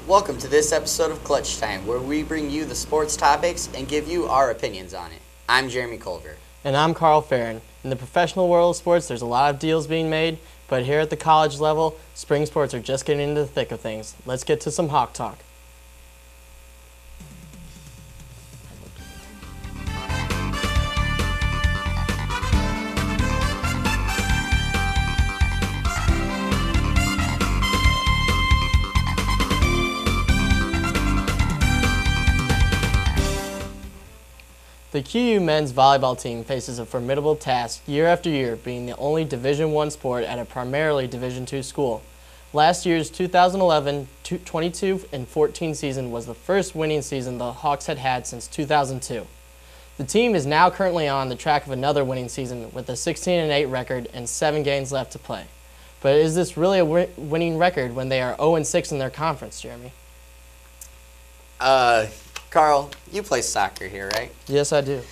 Welcome to this episode of Clutch Time, where we bring you the sports topics and give you our opinions on it. I'm Jeremy Culver. And I'm Carl Farron. In the professional world of sports, there's a lot of deals being made, but here at the college level, spring sports are just getting into the thick of things. Let's get to some Hawk Talk. The QU men's volleyball team faces a formidable task year after year, being the only Division I sport at a primarily Division II school. Last year's 2011, 22, and 14 season was the first winning season the Hawks had had since 2002. The team is now currently on the track of another winning season with a 16-8 record and 7 games left to play. But is this really a winning record when they are 0-6 in their conference, Jeremy? Carl, you play soccer here, right? Yes, I do.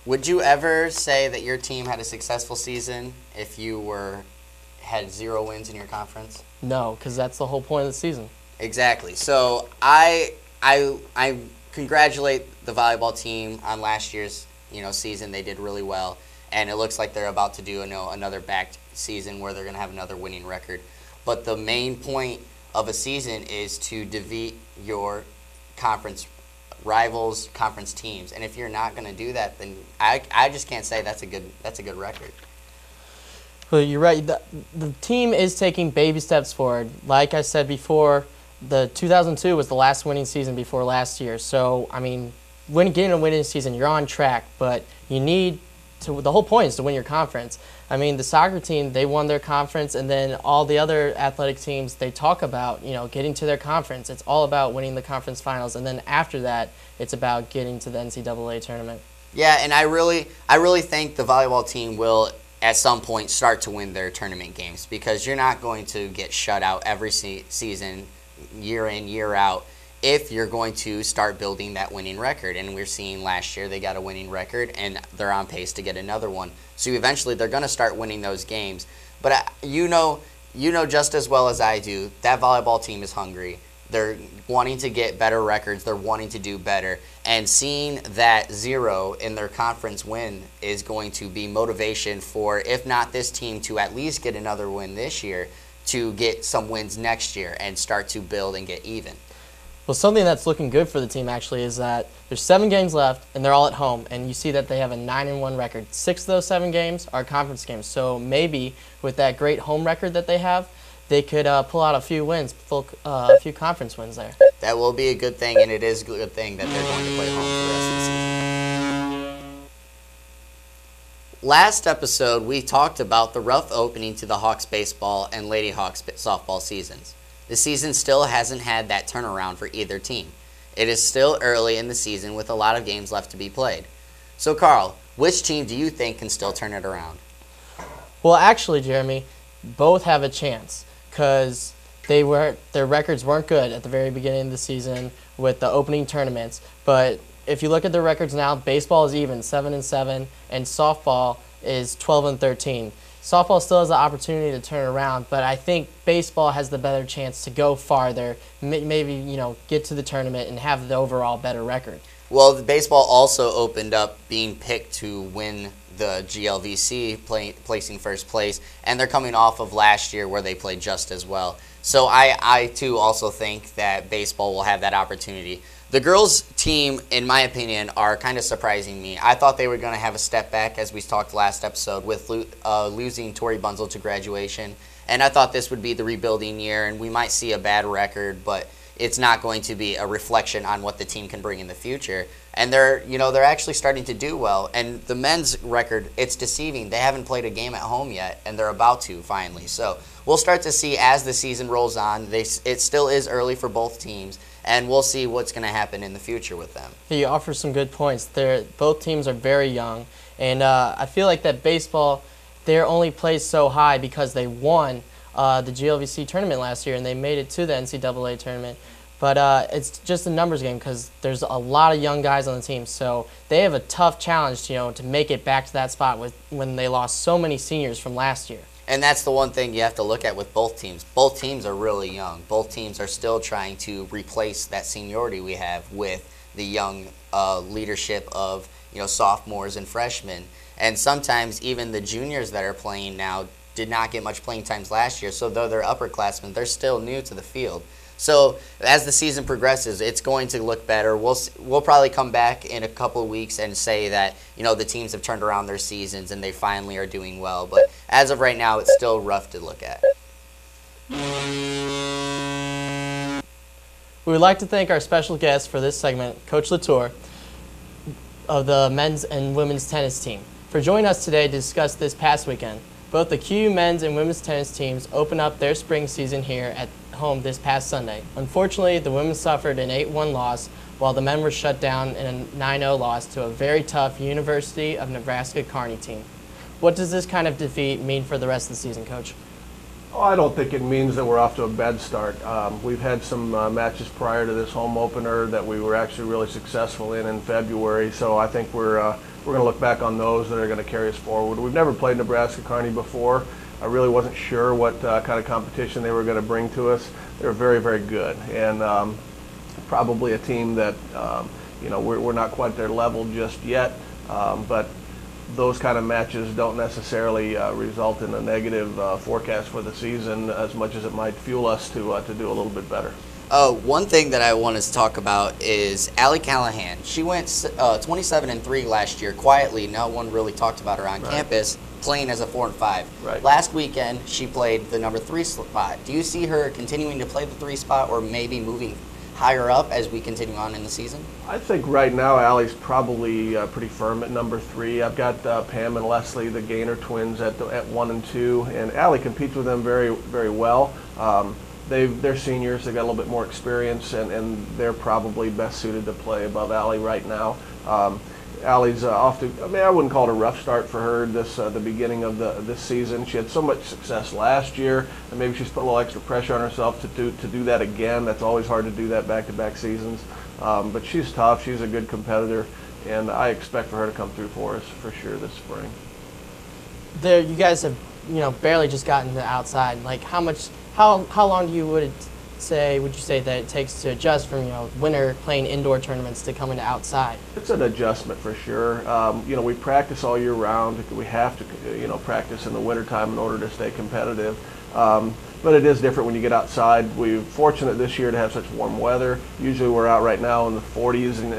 Would you ever say that your team had a successful season if you had 0 wins in your conference? No, because that's the whole point of the season. Exactly. So I congratulate the volleyball team on last year's season. They did really well, and it looks like they're about to do another back season where they're going to have another winning record. But the main point of a season is to defeat your conference rivals, conference teams, and if you're not going to do that, then I just can't say that's a good record. Well, you're right. The team is taking baby steps forward. Like I said before, the 2002 was the last winning season before last year. So I mean, when getting a winning season, you're on track, but you need to. The whole point is to win your conference. I mean, the soccer team, they won their conference, and then all the other athletic teams, they talk about, getting to their conference. It's all about winning the conference finals, and then after that, it's about getting to the NCAA tournament. Yeah, and I really think the volleyball team will, at some point, start to win their tournament games, because you're not going to get shut out every season, year in, year out, if you're going to start building that winning record. And we're seeing last year they got a winning record, and they're on pace to get another one. So eventually they're going to start winning those games. But you know just as well as I do, that volleyball team is hungry. They're wanting to get better records. They're wanting to do better. And seeing that 0 in their conference win is going to be motivation for, if not this team, to at least get another win this year, to get some wins next year and start to build and get even. Well, something that's looking good for the team, actually, is that there's 7 games left, and they're all at home, and you see that they have a 9-1 record. 6 of those 7 games are conference games, so maybe with that great home record that they have, they could pull out a few wins, a few conference wins there. That will be a good thing, and it is a good thing that they're going to play home for the rest of the season. Last episode, we talked about the rough opening to the Hawks baseball and Lady Hawks softball seasons. The season still hasn't had that turnaround for either team. It is still early in the season with a lot of games left to be played. So, Carl, which team do you think can still turn it around? Well, actually, Jeremy, both have a chance, because their records weren't good at the very beginning of the season with the opening tournaments. But if you look at their records now, baseball is even 7-7, and softball is 12-13. Softball still has the opportunity to turn around, but I think baseball has the better chance to go farther, maybe get to the tournament and have the overall better record. Well, the baseball also opened up being picked to win the GLVC, placing first place, and they're coming off of last year where they played just as well. So I too also think that baseball will have that opportunity. The girls' team, in my opinion, are kind of surprising me. I thought they were going to have a step back, as we talked last episode, with losing Tori Bunzel to graduation. And I thought this would be the rebuilding year, and we might see a bad record, but it's not going to be a reflection on what the team can bring in the future. And they're actually starting to do well. And the men's record, it's deceiving. They haven't played a game at home yet, and they're about to finally. So we'll start to see as the season rolls on. It still is early for both teams, and we'll see what's going to happen in the future with them. He offers some good points. Both teams are very young, and I feel like that baseball, they're only placed so high because they won the GLVC tournament last year, and they made it to the NCAA tournament. But it's just a numbers game because there's a lot of young guys on the team, so they have a tough challenge, to make it back to that spot when they lost so many seniors from last year. And that's the one thing you have to look at with both teams. Both teams are really young. Both teams are still trying to replace that seniority we have with the young leadership of sophomores and freshmen. And sometimes even the juniors that are playing now did not get much playing times last year. So though they're upperclassmen, they're still new to the field. So as the season progresses, it's going to look better. We'll probably come back in a couple of weeks and say that the teams have turned around their seasons and they finally are doing well. But as of right now, it's still rough to look at. We would like to thank our special guest for this segment, Coach LaTour of the men's and women's tennis team, for joining us today to discuss this past weekend. Both the QU men's and women's tennis teams open up their spring season here at home this past Sunday. Unfortunately, the women suffered an 8-1 loss, while the men were shut down in a 9-0 loss to a very tough University of Nebraska Kearney team. What does this kind of defeat mean for the rest of the season, Coach? Oh, I don't think it means that we're off to a bad start. We've had some matches prior to this home opener that we were actually really successful in February, so I think we're going to look back on those that are going to carry us forward. We've never played Nebraska Kearney before. I really wasn't sure what kind of competition they were going to bring to us. They were very, very good, and probably a team that we're not quite their level just yet. But those kind of matches don't necessarily result in a negative forecast for the season as much as it might fuel us to do a little bit better. One thing that I wanted to talk about is Allie Callahan. She went 27-3 last year quietly. No one really talked about her on campus, playing as a 4 and 5. Right. Last weekend, she played the number 3 spot. Do you see her continuing to play the 3 spot, or maybe moving higher up as we continue on in the season? I think right now Allie's probably pretty firm at number 3. I've got Pam and Leslie, the Gaynor twins, at 1 and 2, and Allie competes with them very, very well. They're seniors. They've got a little bit more experience, and they're probably best suited to play above Allie right now. Allie's off to, I wouldn't call it a rough start for her the beginning of this season. She had so much success last year, and maybe she's put a little extra pressure on herself to do that again. That's always hard to do that back-to-back seasons. But she's tough. She's a good competitor, and I expect for her to come through for us for sure this spring. You guys have barely just gotten to the outside. Like how long would you say that it takes to adjust from winter playing indoor tournaments to coming to outside? It's an adjustment for sure. We practice all year round. We have to practice in the wintertime in order to stay competitive. But it is different when you get outside. We're fortunate this year to have such warm weather. Usually we're out right now in the 40s and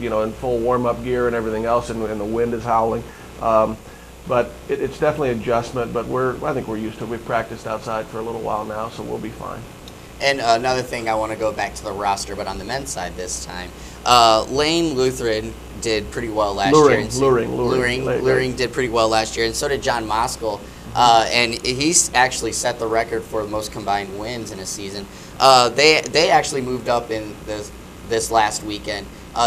in full warm-up gear and everything else, and the wind is howling. But it's definitely an adjustment, but I think we're used to it. We've practiced outside for a little while now, so we'll be fine. And another thing, I want to go back to the roster, but on the men's side this time. Lane Lutheran did pretty well last year. Luring did pretty well last year, and so did John Moskal. And he's actually set the record for the most combined wins in a season. They actually moved up in this last weekend.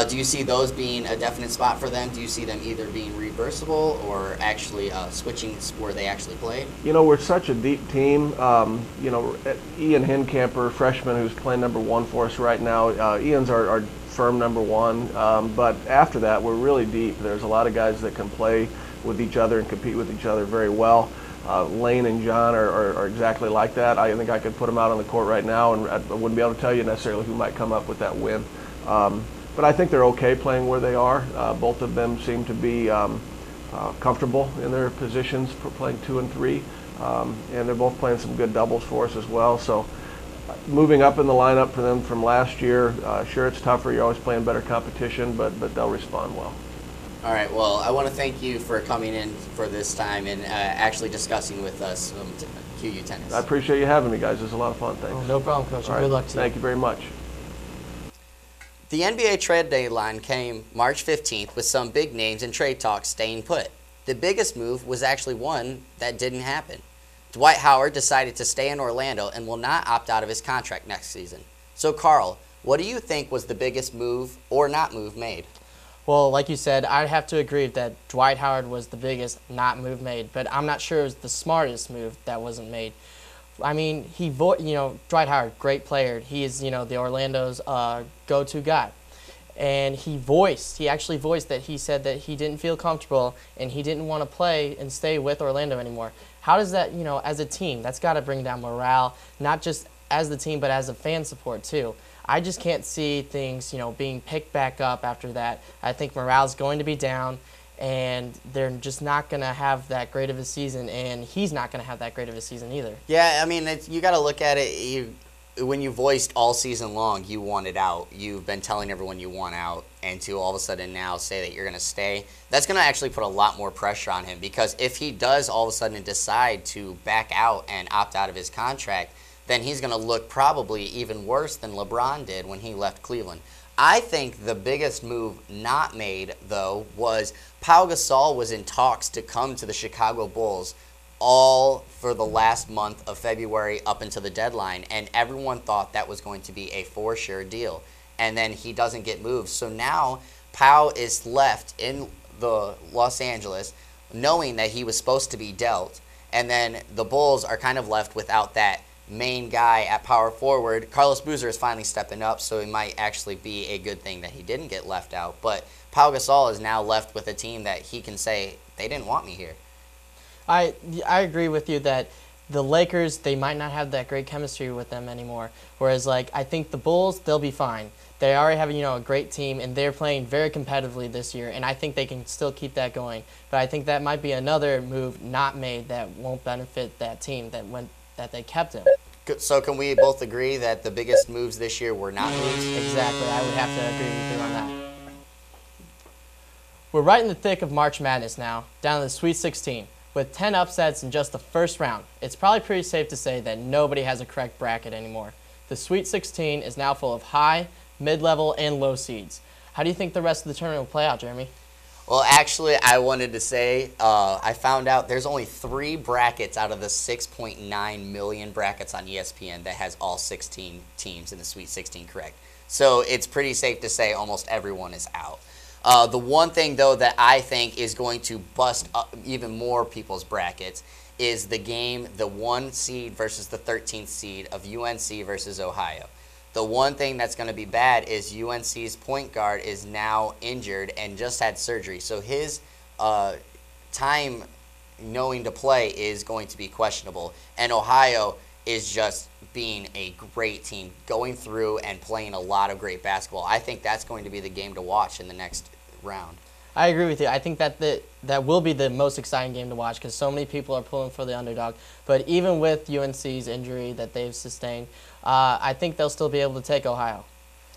Do you see those being a definite spot for them? Do you see them either being reversible or actually switching where they actually played? We're such a deep team. Ian Hincamper, freshman, who's playing number 1 for us right now. Ian's our firm number 1. But after that, we're really deep. There's a lot of guys that can play with each other and compete with each other very well. Lane and John are exactly like that. I think I could put them out on the court right now, and I wouldn't be able to tell you necessarily who might come up with that win. But I think they're okay playing where they are. Both of them seem to be comfortable in their positions for playing 2 and 3. And they're both playing some good doubles for us as well. So moving up in the lineup for them from last year, sure it's tougher. You're always playing better competition, but they'll respond well. All right, well, I want to thank you for coming in for this time and actually discussing with us QU tennis. I appreciate you having me, guys. It was a lot of fun. Thanks. Oh, no problem, Coach. All Good luck to you. Thank you very much. The NBA trade deadline came March 15th with some big names and trade talks staying put. The biggest move was actually one that didn't happen. Dwight Howard decided to stay in Orlando and will not opt out of his contract next season. So, Carl, what do you think was the biggest move or not move made? Well, like you said, I'd have to agree that Dwight Howard was the biggest not move made, but I'm not sure it was the smartest move that wasn't made. I mean, Dwight Howard, great player. He is, the Orlando's go-to guy. And he actually voiced that he said that he didn't feel comfortable and he didn't want to play and stay with Orlando anymore. How does that, as a team, that's got to bring down morale, not just as the team, but as a fan support too. I just can't see things, being picked back up after that. I think morale's going to be down, and they're just not going to have that great of a season, and he's not going to have that great of a season either. Yeah, I mean, you got to look at it. When you voiced all season long you wanted out, you've been telling everyone you want out, and to all of a sudden now say that you're going to stay, that's going to actually put a lot more pressure on him, because if he does all of a sudden decide to back out and opt out of his contract, then he's going to look probably even worse than LeBron did when he left Cleveland. I think the biggest move not made, though, was Pau Gasol was in talks to come to the Chicago Bulls all for the last month of February up until the deadline, and everyone thought that was going to be a for sure deal. And then he doesn't get moved. So now Pau is left in the Los Angeles knowing that he was supposed to be dealt, and then the Bulls are kind of left without that main guy at power forward. Carlos Boozer is finally stepping up, so it might actually be a good thing that he didn't get left out. But Pau Gasol is now left with a team that he can say, they didn't want me here. I agree with you that the Lakers, they might not have that great chemistry with them anymore. Whereas, I think the Bulls, they'll be fine. They already have, a great team, and they're playing very competitively this year, and I think they can still keep that going. But I think that might be another move not made that won't benefit that team that they kept him. So can we both agree that the biggest moves this year were not moves? Exactly. I would have to agree with you on that. We're right in the thick of March Madness now, down to the Sweet 16. With 10 upsets in just the first round, it's probably pretty safe to say that nobody has a correct bracket anymore. The Sweet 16 is now full of high, mid-level, and low seeds. How do you think the rest of the tournament will play out, Jeremy? Well, actually, I wanted to say I found out there's only 3 brackets out of the 6.9 million brackets on ESPN that has all 16 teams in the Sweet 16 correct. So it's pretty safe to say almost everyone is out. The one thing, though, that I think is going to bust up even more people's brackets is the game, the 1 seed versus the 13th seed of UNC versus Ohio. The one thing that's going to be bad is UNC's point guard is now injured and just had surgery. So his time knowing to play is going to be questionable. And Ohio is just being a great team, going through and playing a lot of great basketball. I think that's going to be the game to watch in the next round. I agree with you. I think that that will be the most exciting game to watch because so many people are pulling for the underdog. But even with UNC's injury that they've sustained, I think they'll still be able to take Ohio.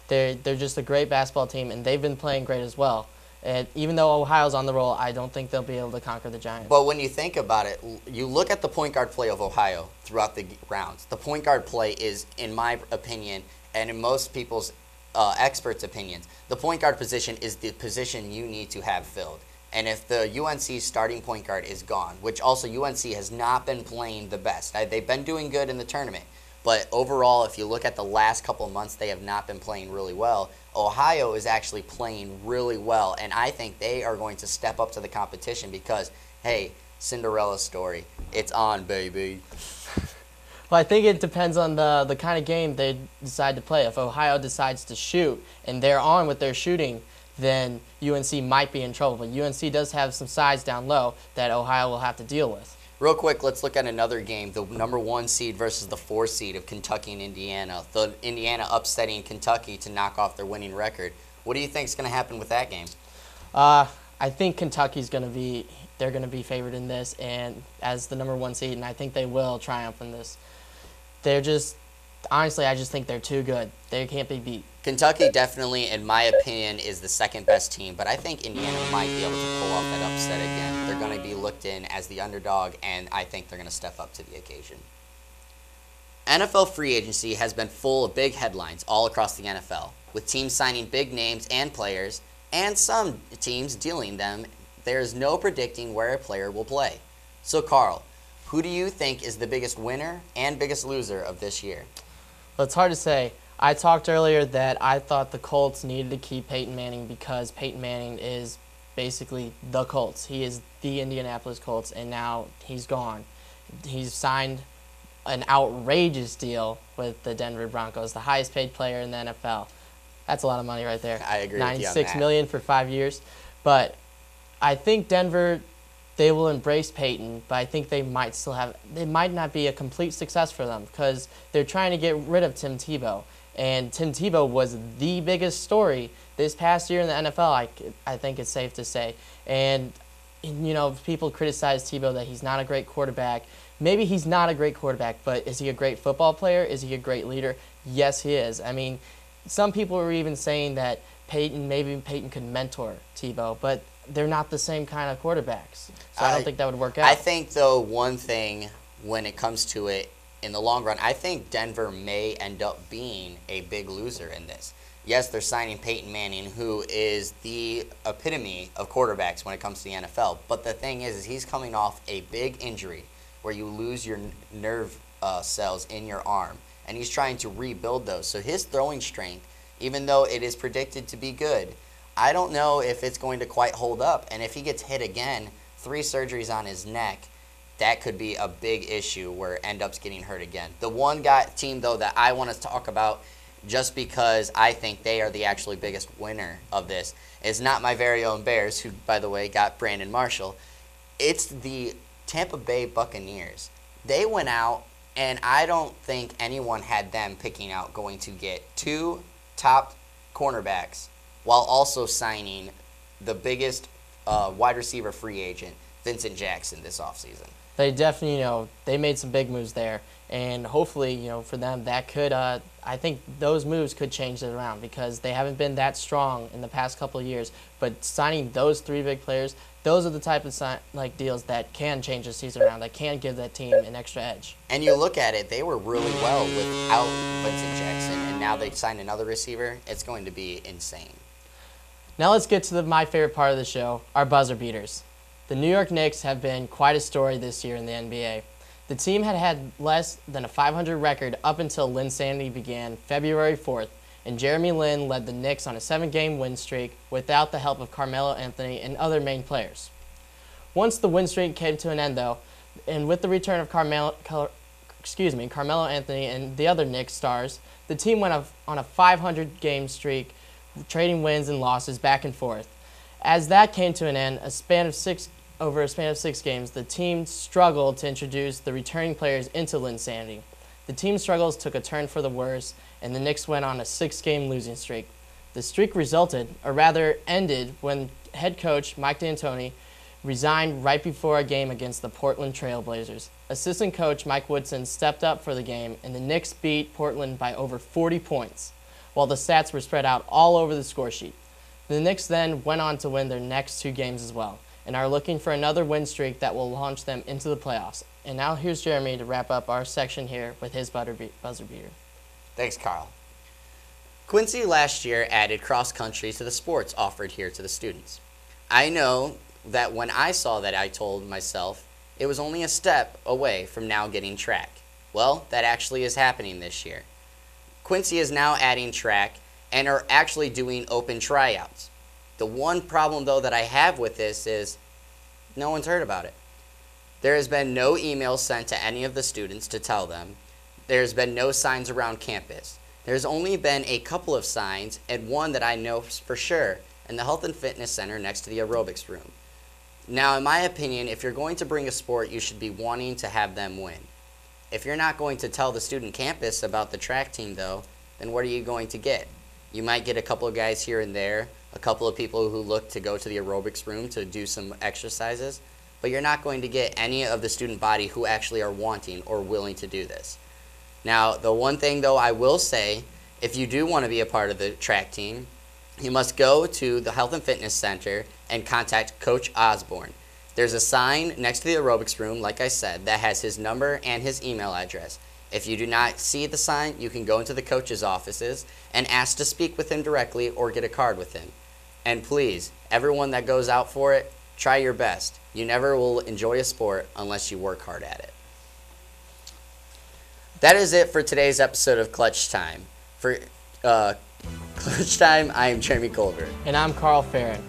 They're just a great basketball team, and they've been playing great as well. And even though Ohio's on the roll, I don't think they'll be able to conquer the Giants. But when you think about it, you look at the point guard play of Ohio throughout the rounds. The point guard play is, in my opinion, and in most people's experts' opinions, the point guard position is the position you need to have filled. And if the UNC starting point guard is gone, which also UNC has not been playing the best. They've been doing good in the tournament. But overall, if you look at the last couple of months, they have not been playing really well. Ohio is actually playing really well, and I think they are going to step up to the competition because, hey, Cinderella story. It's on, baby. Well, I think it depends on the kind of game they decide to play. If Ohio decides to shoot and they're on with their shooting, then UNC might be in trouble. But UNC does have some sides down low that Ohio will have to deal with. Real quick, let's look at another game, the number 1 seed versus the 4 seed of Kentucky and Indiana. The Indiana upsetting Kentucky to knock off their winning record. What do you think is going to happen with that game? I think Kentucky's going to be favored in this and as the number 1 seed, and I think they will triumph in this. They're just, honestly, I just think they're too good. They can't be beat. Kentucky definitely, in my opinion, is the second best team, but I think Indiana might be able to pull off that upset again. They're going to be looked in as the underdog, and I think they're going to step up to the occasion. NFL free agency has been full of big headlines all across the NFL, with teams signing big names and players, and some teams dealing them. There is no predicting where a player will play. So, Carl, who do you think is the biggest winner and biggest loser of this year? Well, it's hard to say. I talked earlier that I thought the Colts needed to keep Peyton Manning because Peyton Manning is basically the Colts. He is the Indianapolis Colts, and now he's gone. He's signed an outrageous deal with the Denver Broncos, the highest paid player in the NFL. That's a lot of money right there. I agree with you on $96 that. million for 5 years. But I think Denver, they will embrace Peyton, but I think they might not be a complete success for them because they're trying to get rid of Tim Tebow. And Tim Tebow was the biggest story this past year in the NFL, I think it's safe to say. And, people criticize Tebow that he's not a great quarterback. Maybe he's not a great quarterback, but is he a great football player? Is he a great leader? Yes, he is. I mean, some people were even saying that maybe Peyton could mentor Tebow, but they're not the same kind of quarterbacks. So I don't think that would work out. I think, though, one thing when it comes to it in the long run, I think Denver may end up being a big loser in this. Yes, they're signing Peyton Manning, who is the epitome of quarterbacks when it comes to the NFL. But the thing is he's coming off a big injury where you lose your nerve cells in your arm, and he's trying to rebuild those. So his throwing strength, even though it is predicted to be good, I don't know if it's going to quite hold up. And if he gets hit again, 3 surgeries on his neck, that could be a big issue where it ends up getting hurt again. The one team, though, that I want to talk about, just because I think they are the actually biggest winner of this, is not my very own Bears, who, by the way, got Brandon Marshall. It's the Tampa Bay Buccaneers. They went out, and I don't think anyone had them picking out going to get 2 top cornerbacks while also signing the biggest wide receiver free agent, Vincent Jackson, this offseason. They definitely, they made some big moves there. And hopefully, for them, that could, I think those moves could change it around because they haven't been that strong in the past couple of years. But signing those 3 big players, those are the type of deals that can change the season around, that can give that team an extra edge. And you look at it, they were really well without Vincent Jackson, and now they signed another receiver. It's going to be insane. Now let's get to my favorite part of the show, our buzzer beaters. The New York Knicks have been quite a story this year in the NBA. The team had less than a 500 record up until Linsanity began February 4th, and Jeremy Lin led the Knicks on a 7-game win streak without the help of Carmelo Anthony and other main players. Once the win streak came to an end, though, and with the return of Carmelo Anthony and the other Knicks stars, the team went on a 500-game streak, trading wins and losses back and forth. As that came to an end, over a span of 6 games, the team struggled to introduce the returning players into Linsanity. The team's struggles took a turn for the worse, and the Knicks went on a 6-game losing streak. The streak ended when head coach Mike D'Antoni resigned right before a game against the Portland Trail Blazers. Assistant coach Mike Woodson stepped up for the game, and the Knicks beat Portland by over 40 points, while the stats were spread out all over the score sheet. The Knicks then went on to win their next 2 games as well, and are looking for another win streak that will launch them into the playoffs. And now here's Jeremy to wrap up our section here with his buzzer beater. Thanks, Carl. Quincy last year added cross country to the sports offered here to the students. I know that when I saw that, I told myself it was only a step away from now getting track. Well, that actually is happening this year. Quincy is now adding track and are actually doing open tryouts. The one problem, though, that I have with this is no one's heard about it. There has been no email sent to any of the students to tell them. There's been no signs around campus. There's only been a couple of signs, and one that I know for sure, in the Health and Fitness Center next to the aerobics room. Now, in my opinion, if you're going to bring a sport, you should be wanting to have them win. If you're not going to tell the student campus about the track team, though, then what are you going to get? You might get a couple of guys here and there, a couple of people who look to go to the aerobics room to do some exercises, but you're not going to get any of the student body who actually are wanting or willing to do this. Now, the one thing, though, I will say, if you do want to be a part of the track team, you must go to the Health and Fitness Center and contact Coach Osborne. There's a sign next to the aerobics room, like I said, that has his number and his email address. If you do not see the sign, you can go into the coach's offices and ask to speak with him directly or get a card with him. And please, everyone that goes out for it, try your best. You never will enjoy a sport unless you work hard at it. That is it for today's episode of Clutch Time. For Clutch Time, I am Jeremy Colbert. And I'm Carl Farron.